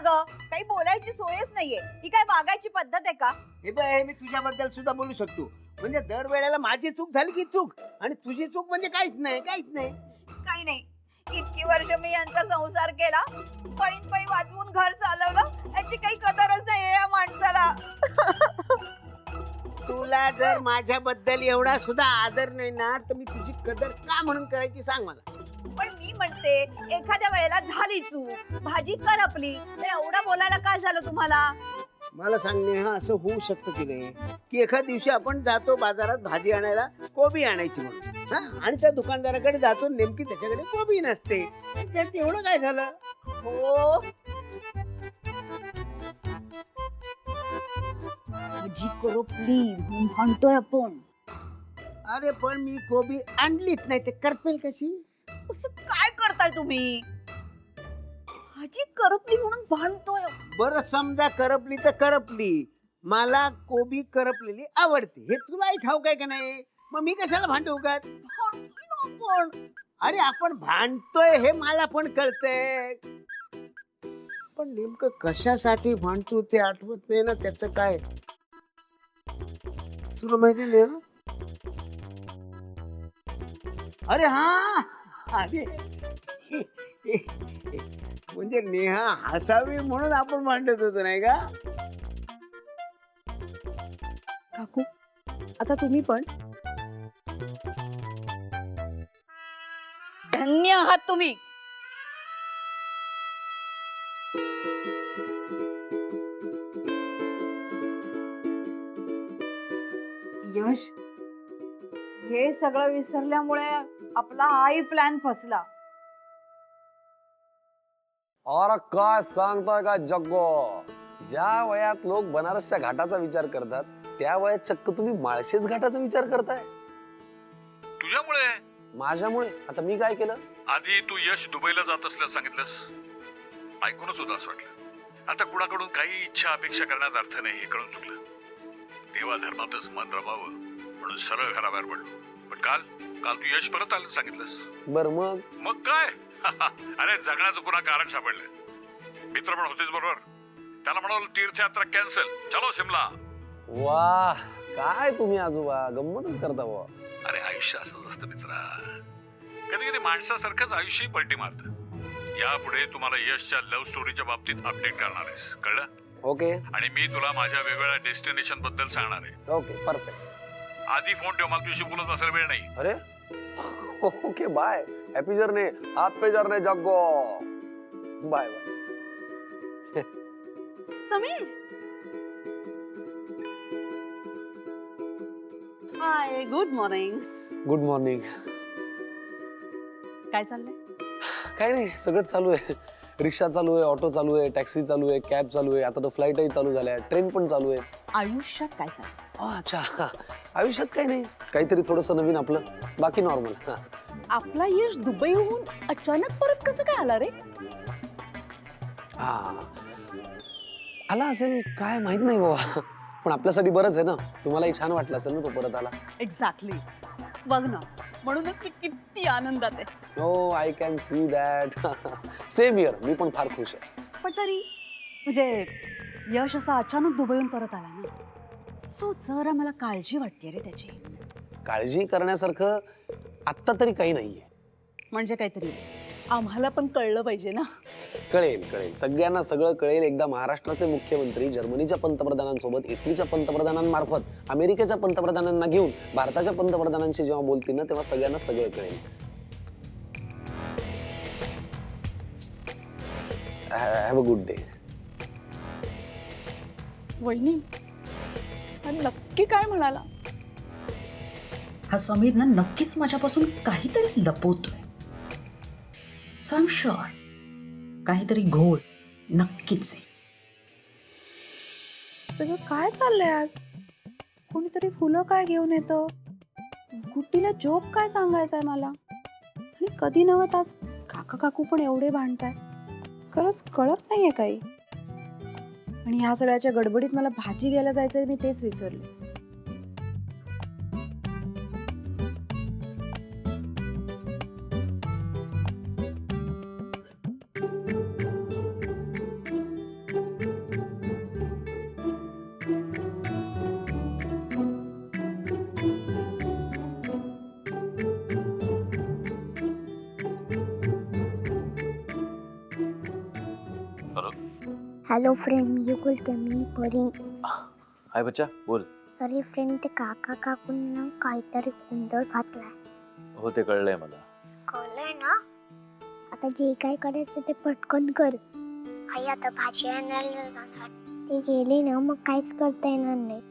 ग, काही बोलायची सोयच नाहीये. ही काय वागायची पद्धत आहे का? हे बघ, मी तुझ्याबद्दल सुद्धा बोलू शकतो. म्हणजे दर वेळेला माझी चूक झाली की चूक, आणि तुझी चूक म्हणजे काहीच नाही, काहीच नाही. काही नाही, इतकी वर्ष मी यांचा संसार केला, पैन पै वाचवून घर चालवलं, याची काही कदरच नाहीये या माणसाला. तुला जर माझ्याबद्दल एवढा सुद्धा आदर नाही ना, तर मी तुझी कदर का म्हणून करायची सांग मला. पण मी म्हणते, एखाद्या वेळेला झाली चूक, भाजी करपली, तर एवढा बोलायला काय झालं तुम्हाला? मला सांगणे, हा असं होऊ शकतं की नाही, की एखाद दिवशी आपण जातो बाजारात भाजी आणायला, कोबी आणायची म्हणून, हा, आणि त्या दुकानदाराकडे जातो, नेमकी त्याच्याकडे कोबी नसते. त्यात एवढं काय झालं? हो, भाजी करपली म्हणून म्हणतोय आपण. अरे पण मी कोबी आणलीच नाही, ते करपेल कशी? असं काय करताय तुम्ही? भाजी करपली म्हणून भांडतोय. बरं, समजा करपली तर करपली, मला कोबी करपलेली आवडते, हे तुलाही ठाऊक आहे का नाही? मग मी कशाला भांडू का? भांडतोय ना आपण. अरे आपण भांडतोय हे मला पण कळतंय, पण नेमकं कशासाठी भांडतो ते आठवत नाही ना. त्याचं काय तुला माहिती नाही ना? अरे हा, अरे म्हणजे नेहा हसावी म्हणून आपण भांडत होतो नाही का? काकू, आता तुम्ही पण. धन्य आहात तुम्ही. यश, हे सगळं विसरल्यामुळे आपला हाही प्लॅन फसला. और काय सांगताय का जग्गो, ज्या वयात लोक बनारसच्या घाटाचा विचार करतात, त्या वयात चक्क तुम्ही माळशेज घाटाचा विचार करताय. तुझ्यामुळे? माझ्यामुळे? आता मी काय केलं? आधी तू यश दुबईला जात असल्यास सांगितलंस, ऐकूनच होतं असं वाटलं. आता कुणाकडून काही इच्छा अपेक्षा करण्यात अर्थ नाही हे कळून चुकलं. देवा धर्मातच मन रमावं म्हणून सरळ घराबाहेर पडलो. पण काल काल तू यश परत आलं सांगितलंस. बर मग? मग काय? अरे जगण्याचं पुन्हा कारण सापडलं. मित्र पण होतेच बरोबर. त्याला म्हणाल तीर्थयात्रा कॅन्सल, चलो शिमला. वाह, काय तुम्ही आजोबा गंमतच करता बुवा. अरे आयुष्य असंच असतं मित्रा, कधी कधी माणसासारखंच आयुष्य पलटी मारतं. यापुढे तुम्हाला यशच्या लव्ह स्टोरीच्या बाबतीत अपडेट करणार आहेस, कळलं? ओके आणि मी तुला माझ्या वेगवेगळ्या डेस्टिनेशन बद्दल सांगणार आहे. Okay perfect. आधी फोन ठेव, मला तुझ्याशी बोलत असायला वेळ नाही. अरे okay bye. Happy journey, happy journey Jaggo. Bye bye. Sameer, hi, good morning. Good morning. काय चाललंय? काय नाही, सगळंच चालू आहे. रिक्षा चालू आहे, ऑटो चालू आहे, टॅक्सी चालू आहे, कॅब चालू आहे, आता तर फ्लाईटही चालू झाल्या, ट्रेन पण चालू आहे. आयुष्यात काय चाललंय? अच्छा, आयुष्यात काही नाही, काहीतरी थोडंसं नवीन आपलं, बाकी नॉर्मल. आपला यश दुबईहून अचानक परत कसं काय आला रे? आला असेल काय माहित नाही बाबा, पण आपल्यासाठी बरंच आहे ना. तुम्हालाही छान वाटलं असेल ना तो परत आला. एक्झॅक्टली, बघ ना, म्हणूनच मी किती आनंदात आहे. हो, I can see that. Same here, मी पण फार खुश आहे. पण तरी म्हणजे यश असा अचानक दुबईहून परत आला ना, सो जरा मला काळजी वाटते रे त्याची. काळजी करण्यासारखं आत्ता तरी काही नाहीये. म्हणजे काहीतरी आम्हाला पण कळलं पाहिजे ना. कळेल कळेल, सगळ्यांना सगळं कळेल. एकदा महाराष्ट्राचे मुख्यमंत्री जर्मनीच्या पंतप्रधानांसोबत, इटलीच्या पंतप्रधानांमार्फत अमेरिकेच्या पंतप्रधानांना घेऊन भारताच्या पंतप्रधानांशी जेव्हा बोलतील ना, तेव्हा सगळ्यांना सगळं कळेल. Have a good day. वहिनी, हा नक्की काय म्हणाला? हा समीर ना नक्कीच माझ्यापासून काहीतरी लपवतोय. सो आय एम शुअर काहीतरी घोळ नक्कीच आहे. सगळं काय चाललंय आज? कोणीतरी फुलं काय घेऊन येतं, गुड्डीला जोक काय सांगायचंय मला, आणि कधी नव्हत आज काका काकू पण एवढे भांडताय. खरंच कळत नाहीये काही. आणि ह्या सगळ्याच्या गडबडीत मला भाजी घ्यायला जायचंय, मी तेच विसरले. हॅलो फ्रेंड, मी बोलते, मी परी. हाय बच्चा बोल. अरे फ्रेंड, ते काका काकूंना काहीतरी गोंधळ घातलाय. हो ते कळलंय मला. कळलंय ना? आता जे काय करायचं ते पटकन कर. आई आता भाजी आणायला जाणार. ते गेली ना मग काहीच करता येणार नाही.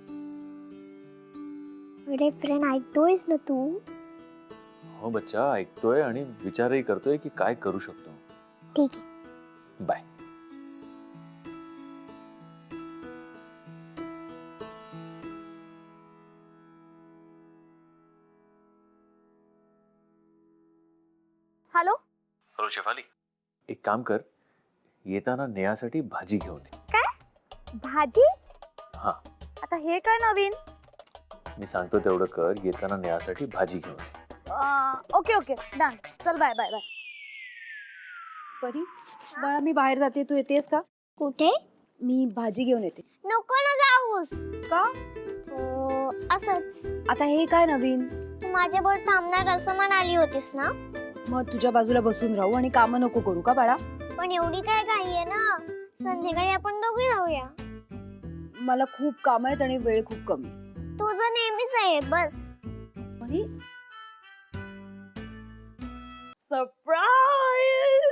अरे फ्रेंड, ऐकतोयस ना तू? हो बच्चा ऐकतोय आणि विचारही करतोय की काय करू शकतो. ठीक आहे. बाय. हॅलो, हॅलो शेफाली, एक काम कर, येताना नेहासाठी भाजी घेऊन ये. भाजी? हा. आता हे काय नवीन? मी सांगतो तेवढं कर, येताना नेहासाठी भाजी घेऊन ये. Okay okay done. चल बाय बाय बाय. परी बाळा, मी बाहेर जाते, तू येतेस का? कुठे? मी भाजी घेऊन येते. नको ना जाऊस. का? असंच. आता हे काय नवीन? तू माझ्याबरोबर थांबणार असं म्हणाली होतीस ना? मग तुझ्या बाजूला बसून राहू आणि कामं नको करू का बाळा? पण एवढी काय घाई आहे ना? संध्याकाळी आपण दोघे राहूया. मला खूप काम आहेत आणि वेळ खूप कमी. तुझं नेहमीच आहे बस. परी सरप्राईज.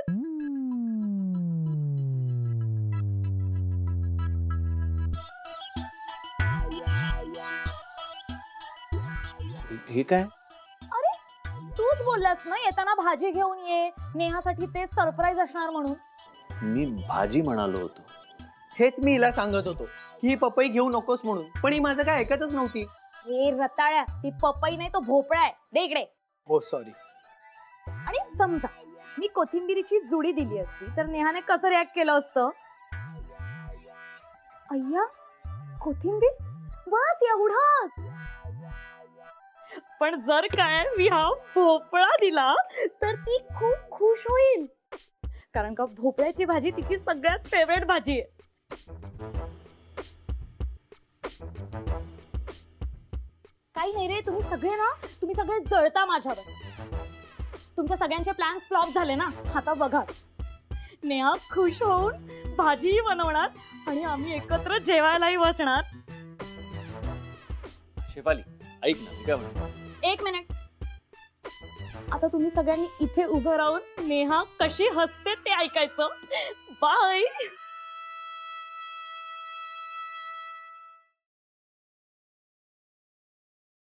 हे काय? तूच बोललास ना येताना भाजी घेऊन ये, नेहासाठी ते सरप्राईज असणार म्हणून. मी भाजी म्हणालो होतो. हेच मी हिला सांगत होतो की ही पपई घेऊ नकोस म्हणून, पण ही माझं काय ऐकतच नव्हती. हे रताळ्या, ती पपई नाही तो भोपळा आहे. दे इकडे. हो सॉरी. आणि समजा मी कोथिंबीरीची जुडी दिली असती तर नेहाने कसं रिॲक्ट केलं असतं? अय्या, कोथिंबीर? बस एवढंच. पण जर काय मी हा भोपळा दिला तर ती खूप खुश होईल, कारण का भोपळ्याची भाजी तिची सगळ्यात फेवरेट भाजी आहे. काही नाही रे, तुम्ही सगळे जळता माझ्यावर. तुमच्या सगळ्यांचे प्लॅन्स फ्लॉप झाले ना. आता बघा, नेहा खुश होऊन भाजीही बनवणार आणि आम्ही एकत्र जेवायलाही बसणार. शेफाली ऐक ना, मी काय म्हणतो. एक मिनिट. आता तुम्ही सगळ्यांनी इथे उभं राहून नेहा कशी हसते ते ऐकायचं. बाय.